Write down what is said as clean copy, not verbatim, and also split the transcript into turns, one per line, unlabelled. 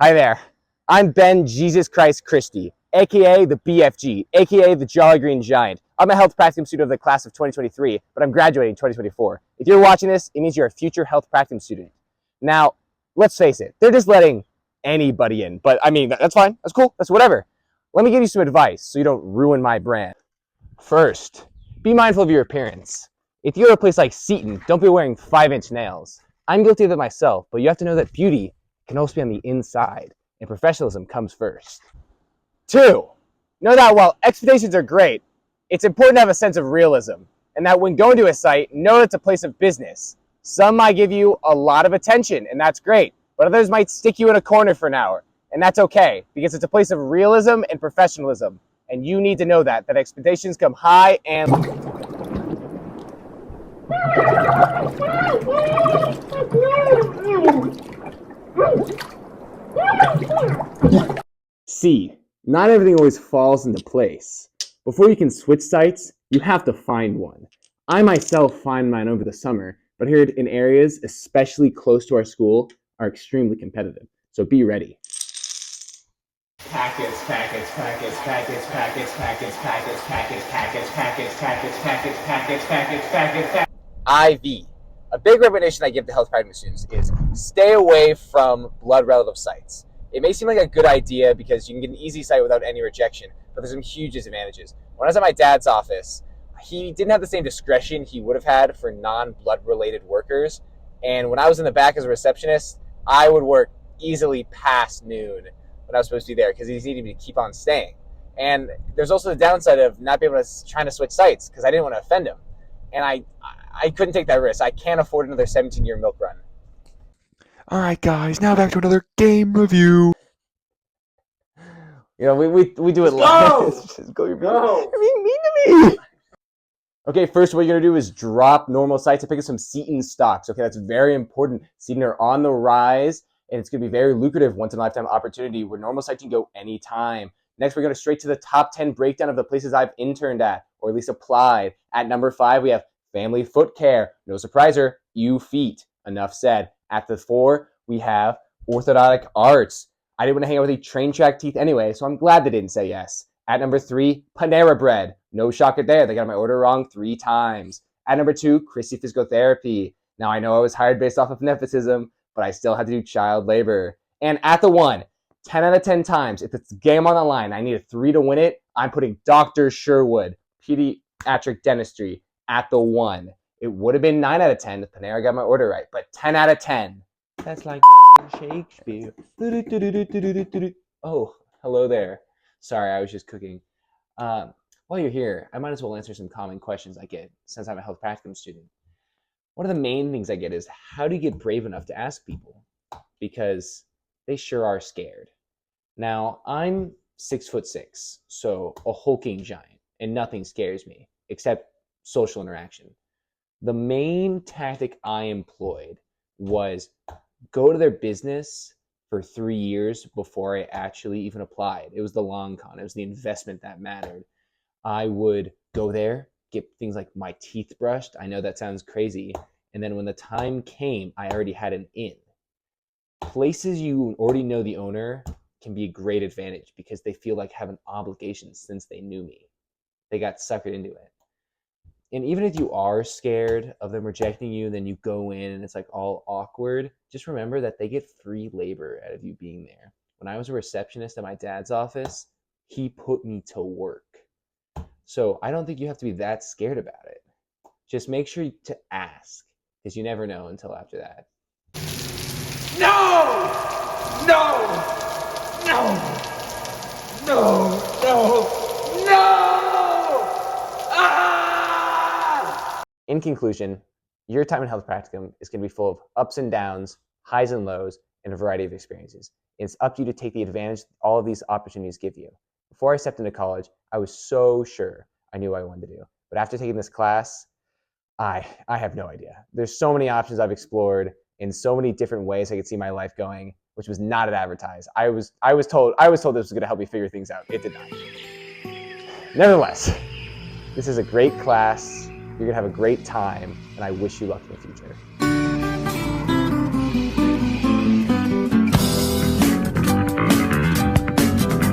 Hi there. I'm Ben Jesus Christ Christie, aka the BFG, aka the Jolly Green Giant. I'm a health practicum student of the class of 2023, but I'm graduating 2024. If you're watching this, it means you're a future health practicum student. Now, let's face it, they're just letting anybody in, but I mean, that's fine, that's cool, that's whatever. Let me give you some advice so you don't ruin my brand. First, be mindful of your appearance. If you're at a place like Seton, don't be wearing 5-inch nails. I'm guilty of it myself, but you have to know that beauty can also be on the inside, and professionalism comes first. 2, know that while expectations are great, it's important to have a sense of realism, and that when going to a site, know it's a place of business. Some might give you a lot of attention, and that's great, but others might stick you in a corner for an hour, and that's okay, because it's a place of realism and professionalism, and you need to know that expectations come high and C, not everything always falls into place. Before you can switch sites, you have to find one. I myself find mine over the summer, but here in areas, especially close to our school, are extremely competitive. So be ready. Packets. IV. A big recommendation I give to health practicum students is stay away from blood relative sites. It may seem like a good idea because you can get an easy site without any rejection, but there's some huge disadvantages. When I was at my dad's office, he didn't have the same discretion he would have had for non-blood related workers. And when I was in the back as a receptionist, I would work easily past noon when I was supposed to be there because he needed me to keep on staying. And there's also the downside of not being able to trying to switch sites because I didn't want to offend him. And I couldn't take that risk. I can't afford another 17-year milk run.
All right, guys, now back to another game review.
You know, we do it live. Just go. You're being mean to me. Okay, first what you're going to do is drop normal sites and pick up some Seton stocks. Okay, that's very important. Seton are on the rise, and it's going to be very lucrative, once-in-a-lifetime opportunity where normal sites can go anytime. Next, we're going to straight to the top 10 breakdown of the places I've interned at, or at least applied. At number 5, we have Family Foot Care. No surpriser, feet. Enough said. At the 4, we have Orthodontic Arts. I didn't want to hang out with any train track teeth anyway, so I'm glad they didn't say yes. At number 3, Panera Bread. No shocker there. They got my order wrong 3 times. At number 2, Christie Physical Therapy. Now, I know I was hired based off of nepotism, but I still had to do child labor. And at the 1, 10 out of 10 times, if it's game on the line, I need a 3 to win it, I'm putting Dr. Sherwood, Pediatric Dentistry, at the 1. It would have been 9 out of 10 if Panera got my order right, but 10 out of 10. That's like Shakespeare. Oh, hello there. Sorry, I was just cooking. While you're here, I might as well answer some common questions I get since I'm a health practicum student. One of the main things I get is, how do you get brave enough to ask people? Because they sure are scared. Now, I'm 6'6", so a hulking giant, and nothing scares me except social interaction. The main tactic I employed was go to their business for 3 years before I actually even applied. It was the long con. It was the investment that mattered. I would go there, get things like my teeth brushed. I know that sounds crazy. And then when the time came, I already had an in. Places you already know the owner can be a great advantage because they feel like have an obligation since they knew me. They got suckered into it. And even if you are scared of them rejecting you, then you go in and it's like all awkward, just remember that they get free labor out of you being there. When I was a receptionist at my dad's office, he put me to work. So I don't think you have to be that scared about it. Just make sure to ask, because you never know until after that.
No!
In conclusion, your time in health practicum is going to be full of ups and downs, highs and lows, and a variety of experiences. It's up to you to take the advantage all of these opportunities give you. Before I stepped into college, I was so sure I knew what I wanted to do. But after taking this class, I have no idea. There's so many options I've explored in so many different ways I could see my life going, which was not advertised. I was told this was going to help me figure things out. It did not. Nevertheless, this is a great class. You're going to have a great time, and I wish you luck in the future.